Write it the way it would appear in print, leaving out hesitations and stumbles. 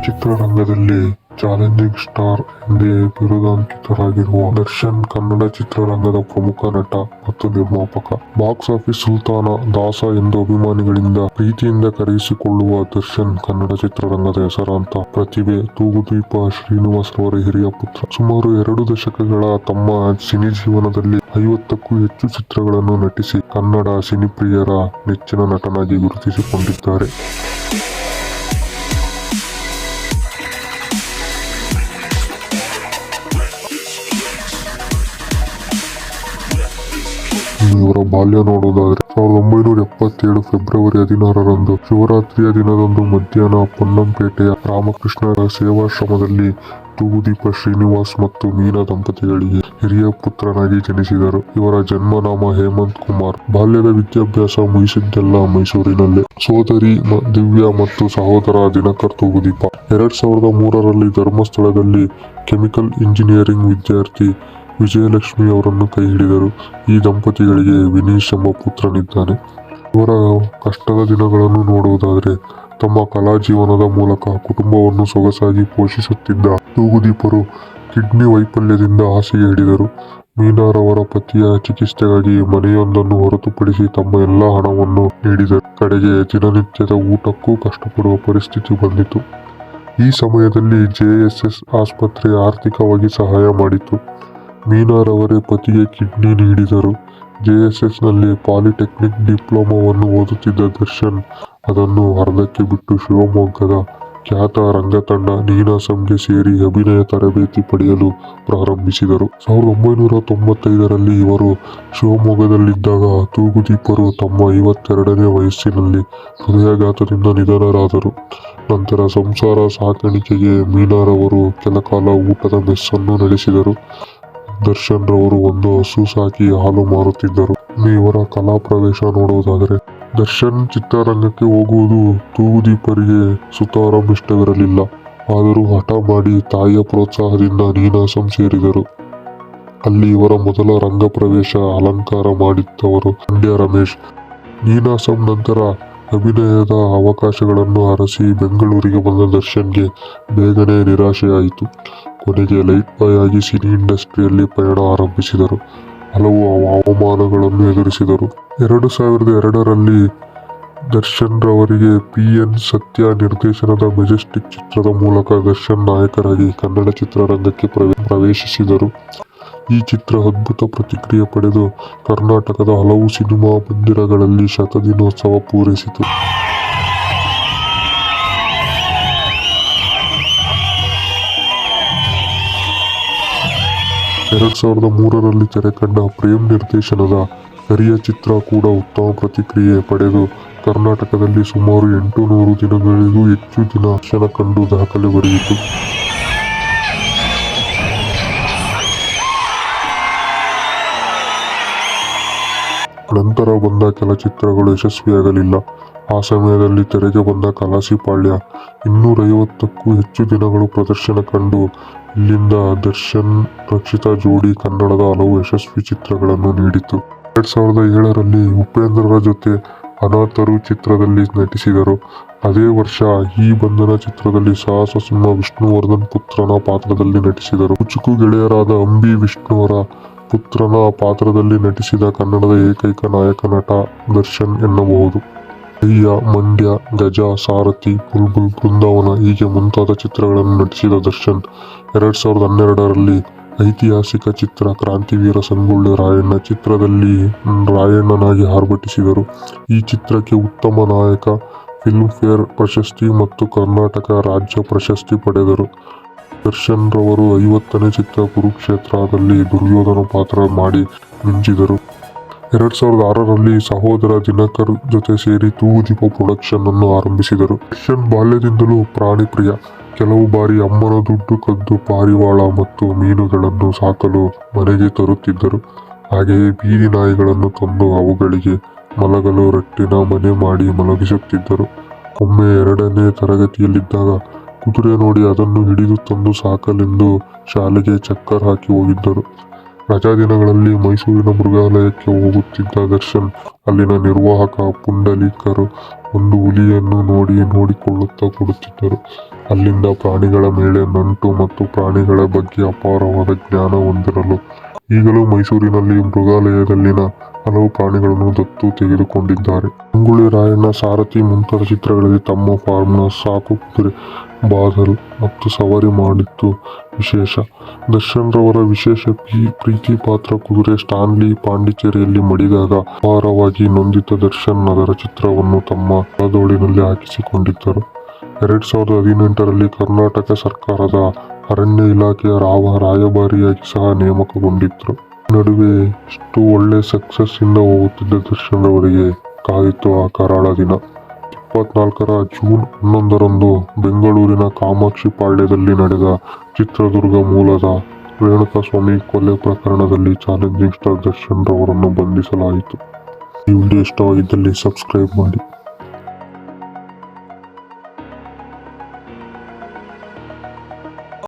ಚಿತ್ರರಂಗದಲ್ಲಿ challenging star ಎಂದೇ ಬಿರುದಾಂಕಿತರಾಗಿರುವ ದರ್ಶನ್ ಕನ್ನಡ ಚಿತ್ರರಂಗದ ಪ್ರಮುಖ ನಟ ಮತ್ತು ನಿರ್ಮಾಪಕ. ಬಾಕ್ಸ್ ಆಫೀಸ್ ಸುಲ್ತಾನ, ದಾಸ ಎಂದು ಅಭಿಮಾನಿಗಳಿಂದ ಪ್ರೀತಿಯಿಂದ ಕರೆಯಿಸಿಕೊಳ್ಳುವ ದರ್ಶನ್ ಕನ್ನಡ ಚಿತ್ರರಂಗದ ಹೆಸರಾಂತ ಪ್ರತಿಭೆ. ತೂಗುದೀಪ ಶ್ರೀನಿವಾಸ್ ರವರ ಹಿರಿಯ ಪುತ್ರ. ಸುಮಾರು 2 ದಶಕಗಳ ತಮ್ಮ ಸಿನಿ ಜೀವನದಲ್ಲಿ 50ಕ್ಕೂ ಹೆಚ್ಚು ಚಿತ್ರಗಳನ್ನು ನಟಿಸಿ ಕನ್ನಡ ಸಿನಿಪ್ರಿಯರ ನೆಚ್ಚಿನ ನಟನಾಗಿ ಗುರುತಿಸಿಕೊಂಡಿದ್ದಾರೆ. ಇವರ ಬಾಲ್ಯ ನೋಡುವುದಾದರೆ 1977 ಫೆಬ್ರವರಿ 16ರಂದು ಶಿವರಾತ್ರಿಯ ದಿನದಂದು ಮಧ್ಯಾಹ್ನ ಪೊನ್ನಂಪೇಟೆಯ ರಾಮಕೃಷ್ಣರ ಸೇವಾಶ್ರಮದಲ್ಲಿ ತೂಗುದೀಪ ಶ್ರೀನಿವಾಸ್ ಮತ್ತು ಮೀನಾ ದಂಪತಿಗಳಿಗೆ ಹಿರಿಯ ಪುತ್ರನಾಗಿ ಜನಿಸಿದರು. ಇವರ ಜನ್ಮನಾಮ ಹೇಮಂತ್ ಕುಮಾರ್. ಬಾಲ್ಯದ ವಿದ್ಯಾಭ್ಯಾಸ ಮುಗಿಸಿದ್ದೆಲ್ಲ ಮೈಸೂರಿನಲ್ಲೇ. ಸೋದರಿ ದಿವ್ಯಾ ಮತ್ತು ಸಹೋದರ ದಿನಕರ್ ತೂಗುದೀಪ 2003ರಲ್ಲಿ ಧರ್ಮಸ್ಥಳದಲ್ಲಿ ಕೆಮಿಕಲ್ ಇಂಜಿನಿಯರಿಂಗ್ ವಿದ್ಯಾರ್ಥಿ ವಿಜಯಲಕ್ಷ್ಮಿ ಅವರನ್ನು ಕೈ ಹಿಡಿದರು. ಈ ದಂಪತಿಗಳಿಗೆ ವಿನೀಶ್ ಎಂಬ ಪುತ್ರನಿದ್ದಾನೆ. ಇವರ ಕಷ್ಟದ ದಿನಗಳನ್ನು ನೋಡುವುದಾದರೆ ತಮ್ಮ ಕಲಾ ಜೀವನದ ಮೂಲಕ ಕುಟುಂಬವನ್ನು ಸೊಗಸಾಗಿ ಪೋಷಿಸುತ್ತಿದ್ದ ತೂಗುದೀಪರು ಕಿಡ್ನಿ ವೈಫಲ್ಯದಿಂದ ಹಾಸಿಗೆ ಹಿಡಿದರು. ಮೀನಾರವರ ಪತಿಯ ಚಿಕಿತ್ಸೆಗಾಗಿ ಮನೆಯೊಂದನ್ನು ಹೊರತುಪಡಿಸಿ ತಮ್ಮ ಎಲ್ಲ ಹಣವನ್ನು ನೀಡಿದರು. ಕಡೆಗೆ ದಿನನಿತ್ಯದ ಊಟಕ್ಕೂ ಕಷ್ಟಪಡುವ ಪರಿಸ್ಥಿತಿ ಬಂದಿತು. ಈ ಸಮಯದಲ್ಲಿ JSS ಆಸ್ಪತ್ರೆ ಆರ್ಥಿಕವಾಗಿ ಸಹಾಯ ಮಾಡಿತು. ಮೀನಾರವರೇ ಪತಿಗೆ ಕಿಡ್ನಿ ನೀಡಿದರು. JSSನಲ್ಲಿ ಪಾಲಿಟೆಕ್ನಿಕ್ ಡಿಪ್ಲೊಮಾವನ್ನು ಓದುತ್ತಿದ್ದ ದರ್ಶನ್ ಅದನ್ನು ಅರ್ಧಕ್ಕೆ ಬಿಟ್ಟು ಶಿವಮೊಗ್ಗದ ಖ್ಯಾತ ರಂಗತಂಡ ನೀನಾಸಂಗೆ ಸೇರಿ ಅಭಿನಯ ತರಬೇತಿ ಪಡೆಯಲು ಪ್ರಾರಂಭಿಸಿದರು. 1995ರಲ್ಲಿ ಇವರು ಶಿವಮೊಗ್ಗದಲ್ಲಿದ್ದಾಗ ತೂಗುದೀಪರು ತಮ್ಮ 52ನೇ ವಯಸ್ಸಿನಲ್ಲಿ ಹೃದಯಾಘಾತದಿಂದ ನಿಧನರಾದರು. ನಂತರ ಸಂಸಾರ ಸಾಕಾಣಿಕೆಗೆ ಮೀನಾರವರು ಕೆಲಕಾಲ ಊಟದ ಮೆಸ್ಸನ್ನು ನಡೆಸಿದರು. ದರ್ಶನ್ ರವರು ಒಂದು ಹಸು ಸಾಕಿ ಹಾಲು ಮಾರುತ್ತಿದ್ದರು. ಇವರ ಕಲಾ ಪ್ರವೇಶ ನೋಡುವುದಾದರೆ ದರ್ಶನ್ ಚಿತ್ರರಂಗಕ್ಕೆ ಹೋಗುವುದು ತೂಗುದೀಪರಿಗೆ ಸುತಾರಾಂ ಇಷ್ಟವಿರಲಿಲ್ಲ. ಆದರೂ ಹಠ ಮಾಡಿ ತಾಯಿಯ ಪ್ರೋತ್ಸಾಹದಿಂದ ನೀನಾಸಂ ಸೇರಿದರು. ಅಲ್ಲಿ ಇವರ ಮೊದಲ ರಂಗ ಪ್ರವೇಶ ಅಲಂಕಾರ ಮಾಡಿದ್ದವರು ಮಂಡ್ಯ ರಮೇಶ್. ನೀನಾಸಂ ನಂತರ ಅಭಿನಯದ ಅವಕಾಶಗಳನ್ನು ಅರಸಿ ಬೆಂಗಳೂರಿಗೆ ಬಂದ ದರ್ಶನ್ಗೆ ಬೇಗನೆ ನಿರಾಶೆಯಾಯಿತು. ಕೊನೆಗೆ ಲೈಟ್ ಬಾಯ್ ಆಗಿ ಸಿನಿ ಇಂಡಸ್ಟ್ರಿಯಲ್ಲಿ ಪಯಣ ಆರಂಭಿಸಿದರು. ಹಲವು ಅವಮಾನಗಳನ್ನು ಎದುರಿಸಿದರು. 2002ರಲ್ಲಿ ದರ್ಶನ್ ರವರಿಗೆ PN ಸತ್ಯ ನಿರ್ದೇಶನದ ಮೆಜೆಸ್ಟಿಕ್ ಚಿತ್ರದ ಮೂಲಕ ದರ್ಶನ್ ನಾಯಕರಾಗಿ ಕನ್ನಡ ಚಿತ್ರರಂಗಕ್ಕೆ ಪ್ರವೇಶಿಸಿದರು. ಈ ಚಿತ್ರ ಅದ್ಭುತ ಪ್ರತಿಕ್ರಿಯೆ ಪಡೆದು ಕರ್ನಾಟಕದ ಹಲವು ಸಿನಿಮಾ ಮಂದಿರಗಳಲ್ಲಿ ಶತದಿನೋತ್ಸವ ಪೂರೈಸಿತು. 2003ರಲ್ಲಿ ತೆರೆಕಂಡ ಪ್ರೇಮ್ ನಿರ್ದೇಶನದ ಕರಿಯ ಚಿತ್ರ ಕೂಡ ಉತ್ತಮ ಪ್ರತಿಕ್ರಿಯೆ ಪಡೆದು ಕರ್ನಾಟಕದಲ್ಲಿ ಸುಮಾರು 800 ದಿನಗಳಿಗೂ ಹೆಚ್ಚು ದಿನ ದರ್ಶನ ಕಂಡು ದಾಖಲೆ ಬರೆಯಿತು. ನಂತರ ಬಂದ ಕೆಲ ಚಿತ್ರಗಳು ಯಶಸ್ವಿಯಾಗಲಿಲ್ಲ. ಆ ಸಮಯದಲ್ಲಿ ತೆರೆಗೆ ಬಂದ ಕಲಾಸಿಪಾಳ್ಯ 250ಕ್ಕೂ ಹೆಚ್ಚು ದಿನಗಳು ಪ್ರದರ್ಶನ ಕಂಡು ಇಲ್ಲಿಂದ ದರ್ಶನ್ ರಕ್ಷಿತಾ ಜೋಡಿ ಕನ್ನಡದ ಹಲವು ಯಶಸ್ವಿ ಚಿತ್ರಗಳನ್ನು ನೀಡಿತು. 2007ರಲ್ಲಿ ಉಪೇಂದ್ರರ ಜೊತೆ ಅನಾಥರು ಚಿತ್ರದಲ್ಲಿ ನಟಿಸಿದರು. ಅದೇ ವರ್ಷ ಈ ಬಂಧನ ಚಿತ್ರದಲ್ಲಿ ಸಾಹಸ ಸಿಂಹ ವಿಷ್ಣುವರ್ಧನ್ ಪುತ್ರನ ಪಾತ್ರದಲ್ಲಿ ನಟಿಸಿದರು. ಕುಚುಕು ಗೆಳೆಯರಾದ ಅಂಬಿ ವಿಷ್ಣುವರ ಪುತ್ರನ ಪಾತ್ರದಲ್ಲಿ ನಟಿಸಿದ ಕನ್ನಡದ ಏಕೈಕ ನಾಯಕ ನಟ ದರ್ಶನ್ ಎನ್ನಬಹುದು. ಅಯ್ಯ, ಮಂಡ್ಯ, ಗಜ, ಸಾರಥಿ, ಬುಲ್ಬುಲ್, ಬೃಂದಾವನ ಹೀಗೆ ಮುಂತಾದ ಚಿತ್ರಗಳನ್ನು ನಟಿಸಿದ ದರ್ಶನ್ 2012ರಲ್ಲಿ ಐತಿಹಾಸಿಕ ಚಿತ್ರ ಕ್ರಾಂತಿವೀರ ಸಂಗೊಳ್ಳಿ ರಾಯಣ್ಣ ಚಿತ್ರದಲ್ಲಿ ರಾಯಣ್ಣನಾಗಿ ಆರ್ಭಟಿಸಿದರು. ಈ ಚಿತ್ರಕ್ಕೆ ಉತ್ತಮ ನಾಯಕ ಫಿಲ್ಮ್ ಫೇರ್ ಪ್ರಶಸ್ತಿ ಮತ್ತು ಕರ್ನಾಟಕ ರಾಜ್ಯ ಪ್ರಶಸ್ತಿ ಪಡೆದರು. ದರ್ಶನ್ ರವರು 50ನೇ ಚಿತ್ರ ಕುರುಕ್ಷೇತ್ರದಲ್ಲಿ ದುರ್ಯೋಧನ ಪಾತ್ರ ಮಾಡಿ ಮಿಂಚಿದರು. 2006ರಲ್ಲಿ ಸಹೋದರ ದಿನಕರ್ ಜೊತೆ ಸೇರಿ ತೂಗುದೀಪ ಪ್ರೊಡಕ್ಷನ್ ಅನ್ನು ಆರಂಭಿಸಿದರು. ದರ್ಶನ್ ಬಾಲ್ಯದಿಂದಲೂ ಪ್ರಾಣಿ ಪ್ರಿಯ. ಕೆಲವು ಬಾರಿ ಅಮ್ಮನ ದುಡ್ಡು ಕದ್ದು ಪಾರಿವಾಳ ಮತ್ತು ಮೀನುಗಳನ್ನು ಸಾಕಲು ಮನೆಗೆ ತರುತ್ತಿದ್ದರು. ಹಾಗೆಯೇ ಬೀದಿ ನಾಯಿಗಳನ್ನು ತಂದು ಅವುಗಳಿಗೆ ಮಲಗಲು ರಟ್ಟಿನ ಮನೆ ಮಾಡಿ ಮಲಗಿಸುತ್ತಿದ್ದರು. ಒಮ್ಮೆ 2ನೇ ತರಗತಿಯಲ್ಲಿದ್ದಾಗ ಕುದುರೆ ನೋಡಿ ಅದನ್ನು ಹಿಡಿದು ತಂದು ಸಾಕಲೆಂದು ಶಾಲೆಗೆ ಚಕ್ಕರ್ ಹಾಕಿ ಹೋಗಿದ್ದರು. ರಜಾ ದಿನಗಳಲ್ಲಿ ಮೈಸೂರಿನ ಮೃಗಾಲಯಕ್ಕೆ ಹೋಗುತ್ತಿದ್ದ ದರ್ಶನ್ ಅಲ್ಲಿನ ನಿರ್ವಾಹಕ ಪುಂಡಲೀಕರು ಒಂದು ಹುಲಿಯನ್ನು ನೋಡಿಕೊಳ್ಳುತ್ತಾ ಕೊಡುತ್ತಿದ್ದರು. ಅಲ್ಲಿಂದ ಪ್ರಾಣಿಗಳ ಮೇಲೆ ನಂಟು ಮತ್ತು ಪ್ರಾಣಿಗಳ ಬಗ್ಗೆ ಅಪಾರವಾದ ಜ್ಞಾನ ಹೊಂದಿರಲು ಈಗಲೂ ಮೈಸೂರಿನಲ್ಲಿ ಮೃಗಾಲಯದಲ್ಲಿನ ಹಲವು ಪ್ರಾಣಿಗಳನ್ನು ದತ್ತು ತೆಗೆದುಕೊಂಡಿದ್ದಾರೆ. ಸಂಗೊಳ್ಳಿ ರಾಯಣ್ಣ, ಸಾರಥಿ ಮುಂತಾದ ಚಿತ್ರಗಳಲ್ಲಿ ತಮ್ಮ ಫಾರ್ಮ್ನ ಸಾಕು ಕುದುರೆ ಬಾದಲ್ ಮತ್ತು ಸವಾರಿ ಮಾಡಿದ್ದು ವಿಶೇಷ. ದರ್ಶನ್ ರವರ ವಿಶೇಷ ಪ್ರೀತಿ ಪಾತ್ರ ಕುದುರೆ ಸ್ಟಾನ್ಲಿ ಪಾಂಡಿಚೇರಿಯಲ್ಲಿ ಮಡಿದಾಗ ಅಪಾರವಾಗಿ ನೊಂದಿದ್ದ ದರ್ಶನ್ ಅದರ ಚಿತ್ರವನ್ನು ತಮ್ಮ ತೋಳಿನಲ್ಲಿ ಹಾಕಿಸಿಕೊಂಡಿದ್ದರು. 2018ರಲ್ಲಿ ಕರ್ನಾಟಕ ಸರ್ಕಾರದ ಅರಣ್ಯ ಇಲಾಖೆಯ ರಾಯಭಾರಿಯಾಗಿ ಸಹ ನೇಮಕಗೊಂಡಿದ್ರು. ನಡುವೆ ಇಷ್ಟು ಒಳ್ಳೆ ಸಕ್ಸಸ್ ಇಂದ ಹೋಗುತ್ತಿದ್ದ ದರ್ಶನ್ ರವರಿಗೆ ಕಾದಿತ್ತು ಆ ಕರಾಳ ದಿನ. 2024ರ ಜೂನ್ 11ರಂದು ಬೆಂಗಳೂರಿನ ಕಾಮಾಕ್ಷಿ ಪಾಳ್ಯದಲ್ಲಿ ನಡೆದ ಚಿತ್ರದುರ್ಗ ಮೂಲದ ರೇಣುಕಾಸ್ವಾಮಿ ಕೊಲೆ ಪ್ರಕರಣದಲ್ಲಿ ಚಾಲೆಂಜಿಂಗ್ ಸ್ಟಾರ್ ದರ್ಶನ್ ರವರನ್ನು ಬಂಧಿಸಲಾಯಿತು. ಈ ವಿಡಿಯೋ ಇಷ್ಟವಾಗಿದ್ದಲ್ಲಿ ಸಬ್ಸ್ಕ್ರೈಬ್ ಮಾಡಿ.